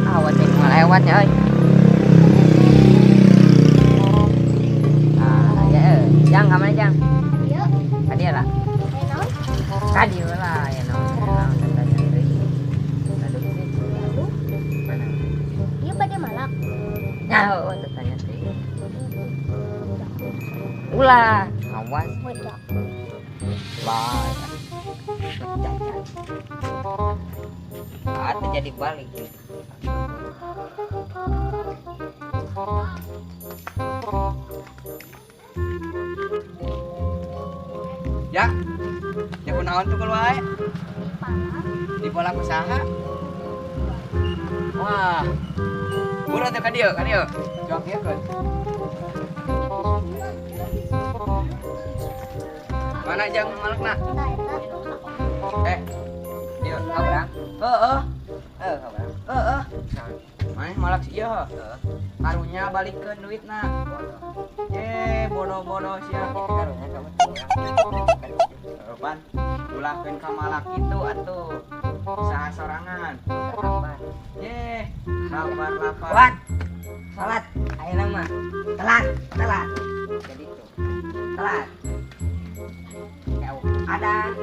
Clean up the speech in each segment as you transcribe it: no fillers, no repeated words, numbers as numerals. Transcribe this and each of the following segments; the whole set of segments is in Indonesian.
Awas yang mau lewat ya ơi. Jang kemana Jang? Iya. Kadia lah. Enak. Kadia lah ya no. Tanya deui. Aduh. Mana? Iya pada malak. Ya, oh tanya deui. Ulah, awas. Wajah. Lah. Atau jadi balik. Ya, ya kunaon tuh keluar di pola usaha. Wah, murah tuh kadio, jual dia kan. Mana jang malak nak? Dia kau berang? Kau berang? Mana malak sih ya? Karunya balikin duit nak. Bodoh siap gitu karunya kamu. Pan, ulahkeun ka malak itu atuh. Usaha sorangan. Kapan? Sabar lapar. Wat. Salat. Ayeuna mah. Telat. Jadi itu. Telat. Ada.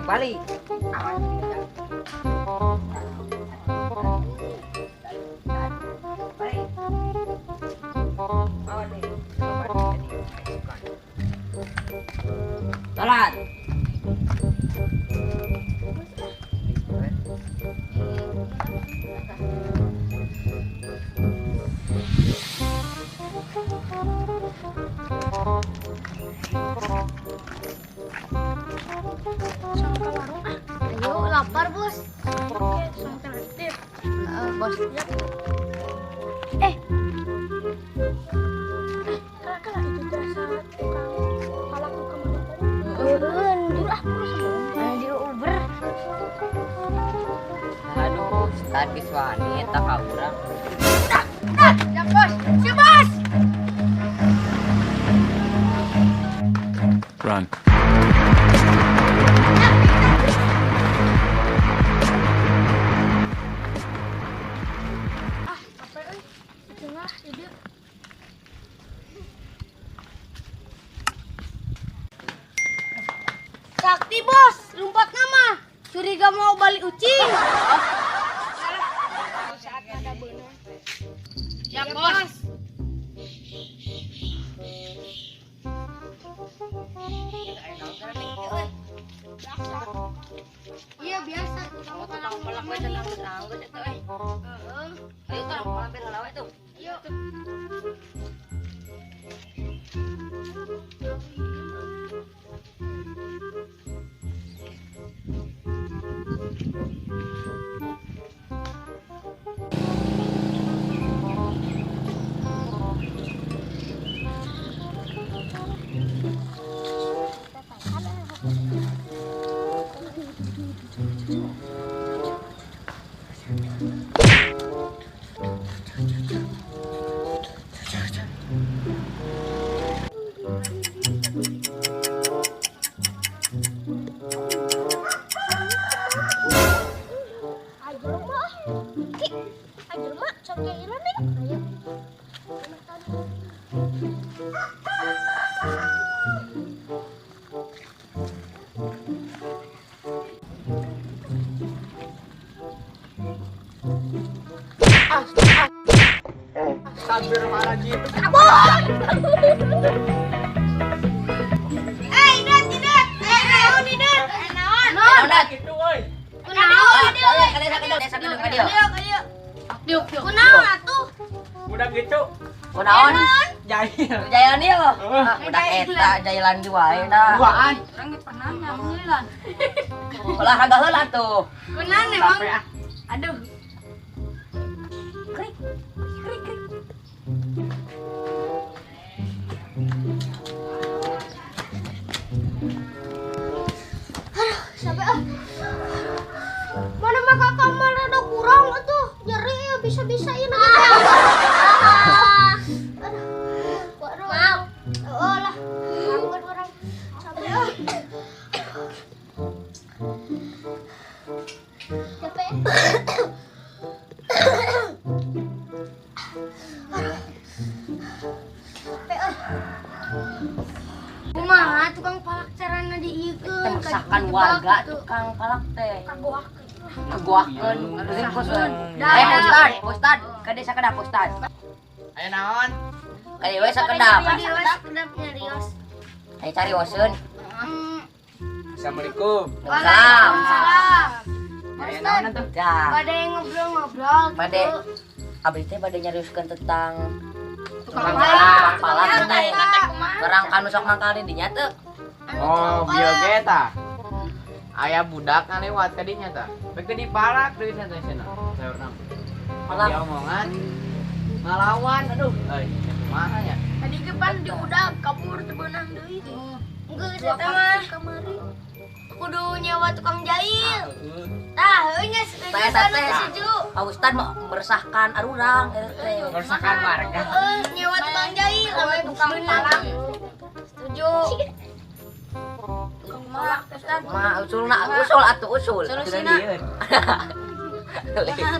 Balik. Awas. Balik. Awas nih. Telat. Ayo lapar bos. Oke, sampai aktif. Bos. Kakak itu terasa tukang palak tukang motor. Jujur ah bos. Di Uber. Aduh, statis wanita ka urang. Ya bos, si bos. Run. Apa euy? Cenah ide. Sakti bos, lompat nama. Curiga mau balik ucing. Saat ada bener. Ya, Bos. Iya biasa. Kamu tahu pelak we dalam anggut itu Ayo tong mampir lawe tuh. Yuk. Astagfirullahaladzim. Naon Idut? Naon? Gitu euy. Kunaon Idut? Diuk. Kunaon atuh? Udah gitu. Kunaon? Jahil. Jalan ieu. Udah eta jailan di wae dah. Duaan. Urang ge pernah nyameulan. Olahraga heula tuh. Kunaon emang? Capek ah. Aduh. Krik. Sampai mana mah kakak mah rada kurang atuh nyeri ya bisa-bisa ini waduh mau lah nganggur orang Kumaha tukang palak carana diikeun Meresahkan warga tukang palak teh. kagoak. Ngeguakeun, geuning kusun. Dah. Ustad, ka desa kada Ustad. Ayo naon? Ka dieu sakedap. Kedap nyarios. Ayo cari waseun. Assalamualaikum. Waalaikumsalam. Ayo naon atuh? Dah. Bade ngobrol-ngobrol. Bade abdi teh bade nyarioskeun tentang Tukang palak. palak. Teh. Orang kanu sok mangkal di dinya teh. Oh, bieu ge tah. Aya budak na lewat ka dinya tah. Bek teh dipalak deui teh cenah. Saurna. Palak. Dia omongan ngalawan aduh. Kumaha ya? Tadi depan diudag kabur teu beunang deui. Geus eta mah kamari. Kudu nyewa tukang jahil. Tah, heuh nya Teh teh setuju. Pak Ustad mau meresahkan arurang teh. Meresahkan warga. Nyewa tukang jahil ame tukang palak. Setuju. Tukang palak Ustaz. Ma usul atuh usul. Solusina.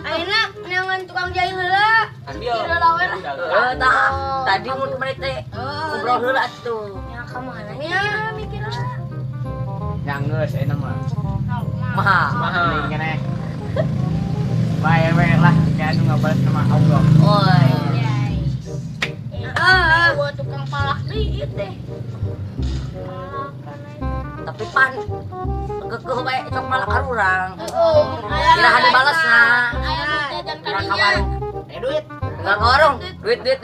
Ayeuna neangan tukang jahil heula. Ambil. Kira lawan. Tah, tadi mun mereka teh ngobrol heula atuh. Ya kemana nya mikir lah. Nyanggeus enak mah. Mahal. Mending keneh. Bae we lah, kayak anu ngabalas sama Allah. Oi. Buat tukang palak deui teh. Tapi pan kekeuh bae sok malak arurang. Kira Kirahan dibalesna. Aya jajan Kurang kadinya. kawarung. Duit. Enggak ngorong. Duit teh.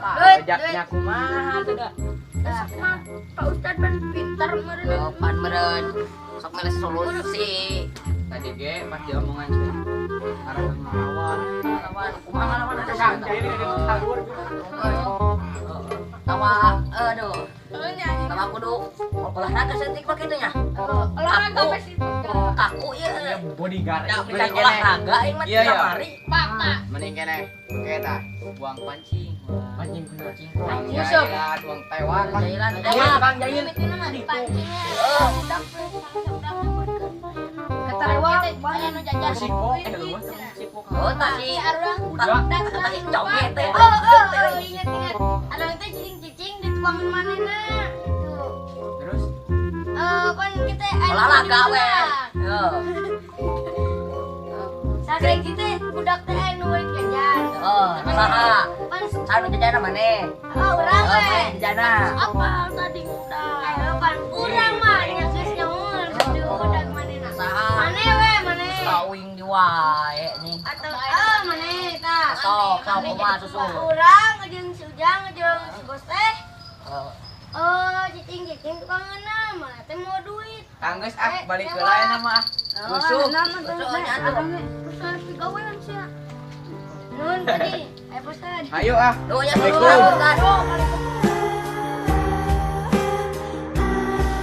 Pajaknya kumaha teh da? Pak Ustad pan pintar meureun. Oh, pan meureun. Sok meles solusi. Tadi ge pas diomongan teh. Arah ngelawan. Lawan kumaha lawan ada Kang, jadi kabur. Tawa aduh. Tawa kudu olahraga setik pake itu nya. Olahraga pasti Kaku ieu. Ya bodyguard. Da bisa olahraga aing mah Iya, iya. kamari. Pak. Mending keneh. Oke tah. Buang pancing. Pancing Pancing. Buang Yusuf. jailan, buang tewak. Jailan Iya, tewak. Kang Jahil. Ketarewak banyak nu jajan. Sipok, lu sipok. Oh, tadi Budak. tadi coge teh. Ingat. Ada itu cicing-cicing di tukang manehna. Terus Kan kita Olahraga we. Yo. Saking kita budak teh anu we jajan. Oh, saha? Pan Sanu jajana maneh. urang we. Jajana. Apa tadi udah? Pan urang mah nya geus nyaur di budak manehna. Saha? Maneh we, maneh. Tawing di wae nih. Atau maneh tah. Sok kumaha susul. Urang jeung si Ujang jeung si Bos teh. Oh, Cicing-cicing tukang eunam, mah teh mau duit. Kanggeus balik ke lain mah. Busuk. Busuknya atuh. Terus pigawean sia. Nun tadi, Bos teh. Ayo Duh ya Assalamualaikum. Ustaz.